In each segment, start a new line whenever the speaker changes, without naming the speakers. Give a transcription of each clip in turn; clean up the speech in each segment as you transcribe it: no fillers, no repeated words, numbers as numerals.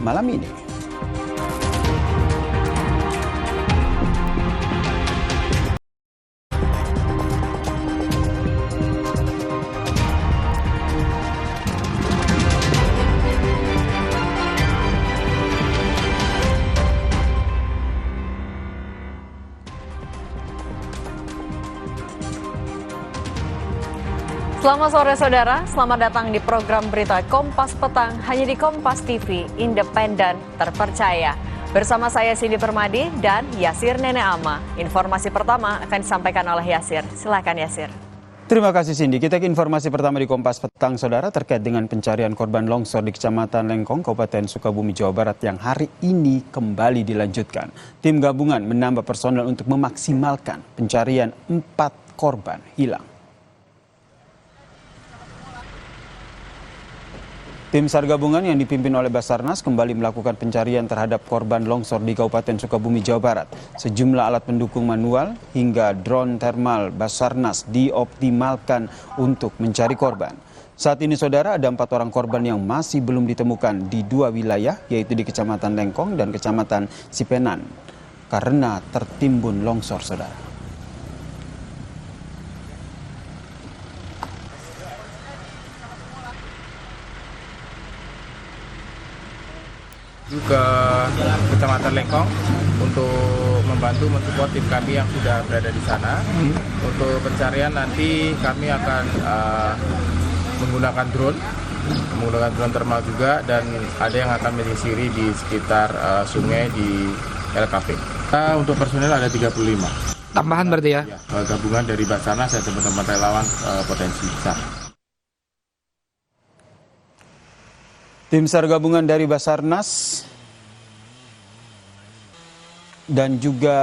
malam ini.
Selamat sore saudara, selamat datang di program berita Kompas Petang hanya di Kompas TV, independen, terpercaya. Bersama saya Cindy Permadi dan Yasir Nenek Ama. Informasi pertama akan disampaikan oleh Yasir. Silakan Yasir.
Terima kasih Cindy. Kita ke informasi pertama di Kompas Petang saudara terkait dengan pencarian korban longsor di Kecamatan Lengkong, Kabupaten Sukabumi, Jawa Barat yang hari ini kembali dilanjutkan. Tim gabungan menambah personel untuk memaksimalkan pencarian 4 korban hilang. Tim SAR gabungan yang dipimpin oleh Basarnas kembali melakukan pencarian terhadap korban longsor di Kabupaten Sukabumi, Jawa Barat. Sejumlah alat pendukung manual hingga drone thermal Basarnas dioptimalkan untuk mencari korban. Saat ini saudara ada 4 orang korban yang masih belum ditemukan di 2 wilayah, yaitu di Kecamatan Lengkong dan Kecamatan Sipenan karena tertimbun longsor saudara.
Ke Kecamatan Lengkong untuk membantu mensupport tim kami yang sudah berada di sana. Untuk pencarian nanti kami akan menggunakan drone thermal juga, dan ada yang akan menyisiri di sekitar sungai di LKP. Untuk personel ada 35.
Tambahan berarti ya?
Gabungan dari Basarnas dan teman-teman relawan potensi besar.
Tim SAR gabungan dari Basarnas dan juga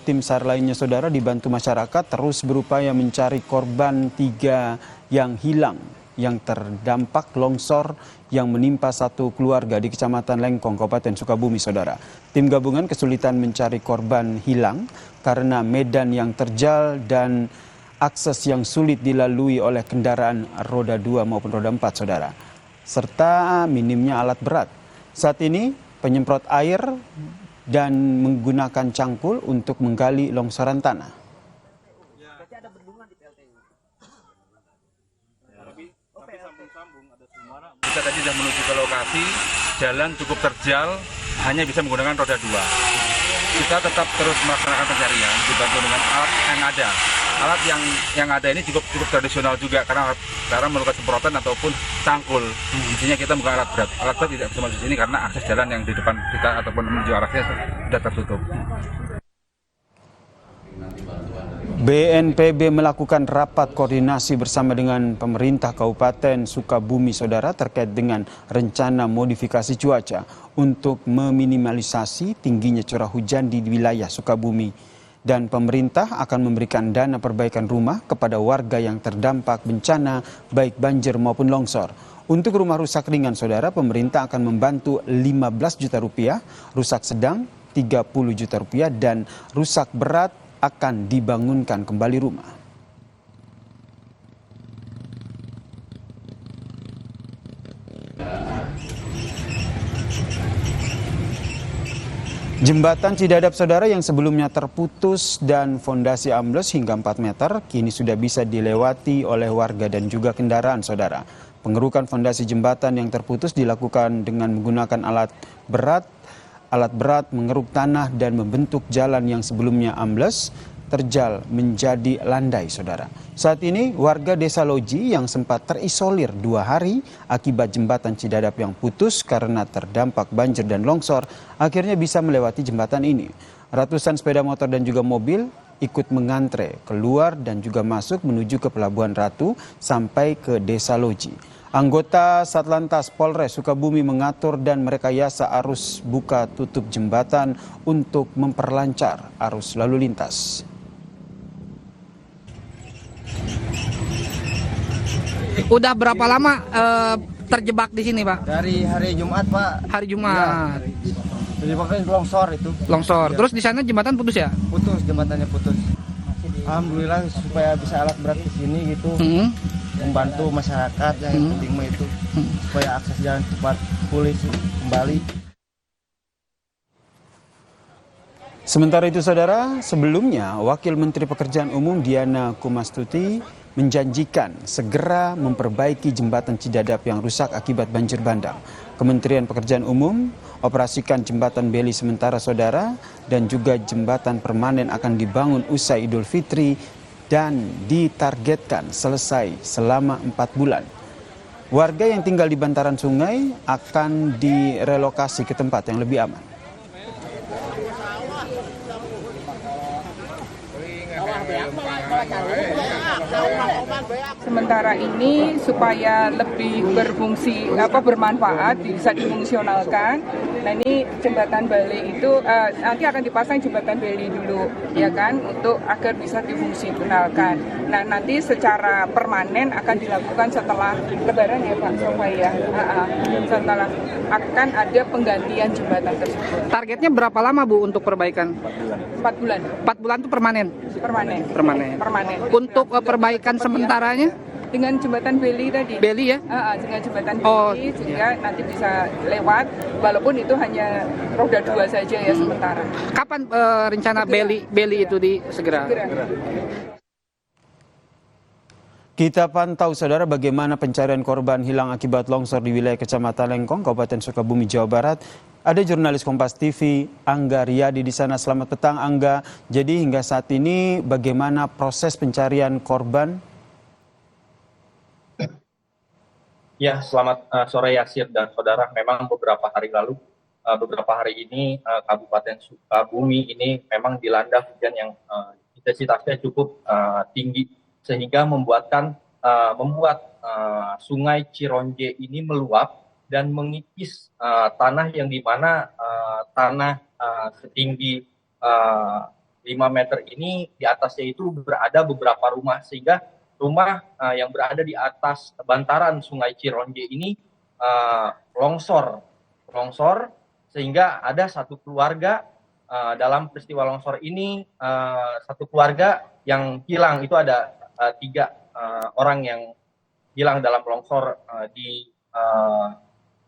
tim SAR lainnya saudara dibantu masyarakat terus berupaya mencari korban 3 yang hilang yang terdampak longsor yang menimpa satu keluarga di Kecamatan Lengkong, Kabupaten Sukabumi saudara. Tim gabungan kesulitan mencari korban hilang karena medan yang terjal dan akses yang sulit dilalui oleh kendaraan roda 2 maupun roda 4 saudara, serta minimnya alat berat. Saat ini penyemprot air dan menggunakan cangkul untuk menggali longsoran tanah.
Kita tadi sudah menuju ke lokasi, jalan cukup terjal, hanya bisa menggunakan roda 2. Kita tetap terus melaksanakan pencarian dibantu dengan alat yang ada. Alat yang ada ini cukup tradisional juga karena melakukan semprotan ataupun cangkul. Intinya kita bukan alat berat. Alat berat tidak bisa masuk sini karena akses jalan yang di depan kita ataupun menuju arahnya sudah tertutup.
BNPB melakukan rapat koordinasi bersama dengan pemerintah Kabupaten Sukabumi saudara terkait dengan rencana modifikasi cuaca untuk meminimalisasi tingginya curah hujan di wilayah Sukabumi. Dan pemerintah akan memberikan dana perbaikan rumah kepada warga yang terdampak bencana baik banjir maupun longsor. Untuk rumah rusak ringan saudara, pemerintah akan membantu 15 juta rupiah, rusak sedang 30 juta rupiah, dan rusak berat akan dibangunkan kembali rumah. Jembatan Cidadap saudara yang sebelumnya terputus dan fondasi ambles hingga 4 meter kini sudah bisa dilewati oleh warga dan juga kendaraan saudara. Pengerukan fondasi jembatan yang terputus dilakukan dengan menggunakan alat berat mengeruk tanah dan membentuk jalan yang sebelumnya ambles terjal menjadi landai saudara. Saat ini warga Desa Loji yang sempat terisolir 2 hari akibat jembatan Cidadap yang putus karena terdampak banjir dan longsor akhirnya bisa melewati jembatan ini. Ratusan sepeda motor dan juga mobil ikut mengantre keluar dan juga masuk menuju ke Pelabuhan Ratu sampai ke Desa Loji. Anggota Satlantas Polres Sukabumi mengatur dan merekayasa arus buka tutup jembatan untuk memperlancar arus lalu lintas.
Udah berapa lama terjebak di sini, Pak?
Dari hari Jumat, Pak.
Hari Jumat.
Terjebaknya longsor itu.
Longsor.
Ya.
Terus di sana jembatan putus ya?
Putus, jembatannya putus. Alhamdulillah supaya bisa alat berat ke sini gitu. membantu masyarakat yang penting mah itu supaya akses jalan cepat pulih kembali.
Sementara itu saudara, sebelumnya Wakil Menteri Pekerjaan Umum Diana Kumastuti menjanjikan segera memperbaiki jembatan Cidadap yang rusak akibat banjir bandang. Kementerian Pekerjaan Umum operasikan jembatan beli sementara saudara dan juga jembatan permanen akan dibangun usai Idul Fitri dan ditargetkan selesai selama 4 bulan. Warga yang tinggal di bantaran sungai akan direlokasi ke tempat yang lebih aman.
Sementara ini supaya lebih bermanfaat, bisa difungsionalkan. Nah ini jembatan Bali itu nanti akan dipasang jembatan Bali dulu, ya kan, untuk agar bisa difungsionalkan. Nah nanti secara permanen akan dilakukan setelah Lebaran ya Pak Sofia. Setelah akan ada penggantian jembatan tersebut.
Targetnya berapa lama Bu untuk perbaikan?
4 bulan.
4 bulan itu permanen?
Permanen.
Untuk perbaikan sementaranya?
Dengan jembatan Beli tadi.
Beli ya?
Dengan jembatan Beli sehingga nanti bisa lewat, walaupun itu hanya roda 2 saja ya sementara.
Kapan rencana Beli itu segera?
Kita pantau saudara bagaimana pencarian korban hilang akibat longsor di wilayah Kecamatan Lengkong, Kabupaten Sukabumi, Jawa Barat. Ada jurnalis Kompas TV Angga Riyadi di sana. Selamat petang Angga. Jadi hingga saat ini bagaimana proses pencarian korban?
Ya, selamat sore Yasir dan saudara. Memang beberapa hari ini Kabupaten Sukabumi ini memang dilanda hujan yang intensitasnya cukup tinggi sehingga membuat Sungai Cironje ini meluap dan mengikis tanah yang dimana tanah setinggi 5 meter ini di atasnya itu berada beberapa rumah, sehingga rumah yang berada di atas bantaran Sungai Cironje ini longsor sehingga ada satu keluarga dalam peristiwa longsor ini, satu keluarga yang hilang. Itu ada 3 orang yang hilang dalam longsor di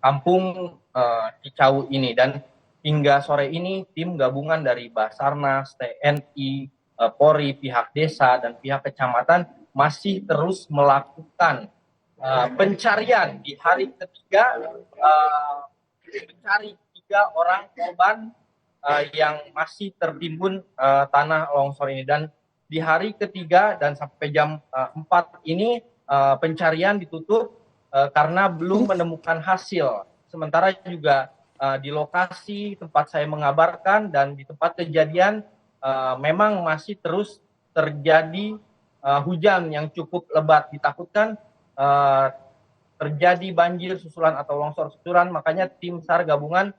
kampung Cicau ini, dan hingga sore ini tim gabungan dari Basarnas, TNI, Polri, pihak desa dan pihak kecamatan masih terus melakukan pencarian di hari ketiga, mencari 3 orang korban yang masih tertimbun tanah longsor ini. Dan di hari ketiga dan sampai jam 4 ini pencarian ditutup karena belum menemukan hasil. Sementara juga di lokasi tempat saya mengabarkan dan di tempat kejadian memang masih terus terjadi hujan yang cukup lebat. Ditakutkan terjadi banjir susulan atau longsor susulan, makanya tim SAR gabungan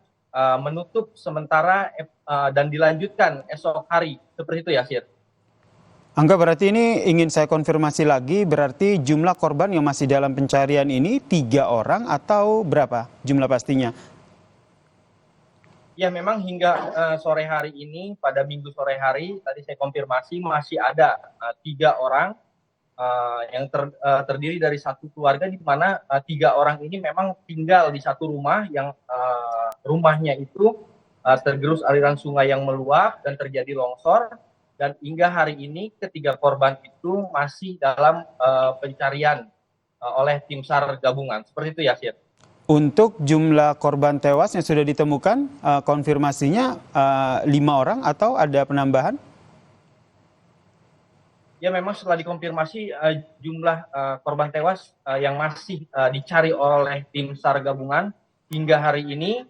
menutup sementara dan dilanjutkan esok hari. Seperti itu ya, Sir.
Angga, berarti ini ingin saya konfirmasi lagi, berarti jumlah korban yang masih dalam pencarian ini 3 orang atau berapa jumlah pastinya?
Ya, memang hingga sore hari ini, pada Minggu sore hari, tadi saya konfirmasi masih ada 3 orang yang terdiri dari satu keluarga, di mana 3 orang ini memang tinggal di satu rumah yang rumahnya itu tergerus aliran sungai yang meluap dan terjadi longsor. Dan hingga hari ini ketiga korban itu masih dalam pencarian oleh tim SAR gabungan. Seperti itu ya, Sir.
Untuk jumlah korban tewas yang sudah ditemukan, konfirmasinya 5 orang atau ada penambahan?
Ya, memang setelah dikonfirmasi jumlah korban tewas yang masih dicari oleh tim SAR gabungan hingga hari ini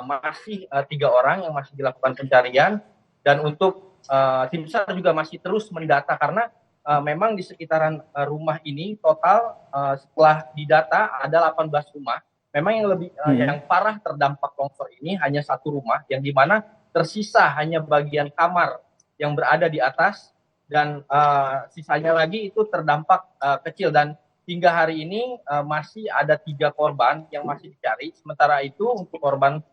masih 3 orang yang masih dilakukan pencarian. Dan untuk tim SAR juga masih terus mendata karena memang di sekitaran rumah ini total setelah didata ada 18 rumah. Memang yang lebih yang parah terdampak longsor ini hanya 1 rumah, yang dimana tersisa hanya bagian kamar yang berada di atas, dan sisanya lagi itu terdampak kecil. Dan hingga hari ini masih ada 3 korban yang masih dicari. Sementara itu untuk korban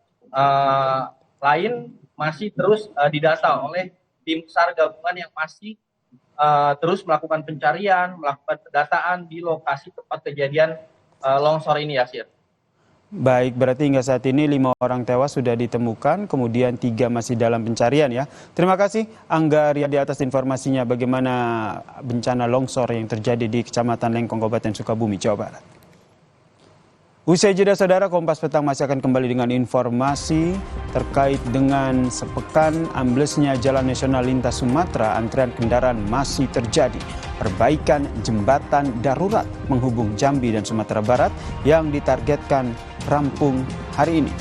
lain masih terus didata oleh tim SAR gabungan yang masih terus melakukan pencarian, melakukan pendataan di lokasi tempat kejadian longsor ini, Yasir.
Baik, berarti hingga saat ini 5 orang tewas sudah ditemukan, kemudian 3 masih dalam pencarian ya. Terima kasih Angga Riyadi atas informasinya bagaimana bencana longsor yang terjadi di Kecamatan Lengkong, Kabupaten Sukabumi, Jawa Barat. Usai jeda saudara, Kompas Petang masih akan kembali dengan informasi terkait dengan sepekan amblesnya Jalan Nasional Lintas Sumatera, antrian kendaraan masih terjadi. Perbaikan jembatan darurat menghubung Jambi dan Sumatera Barat yang ditargetkan rampung hari ini.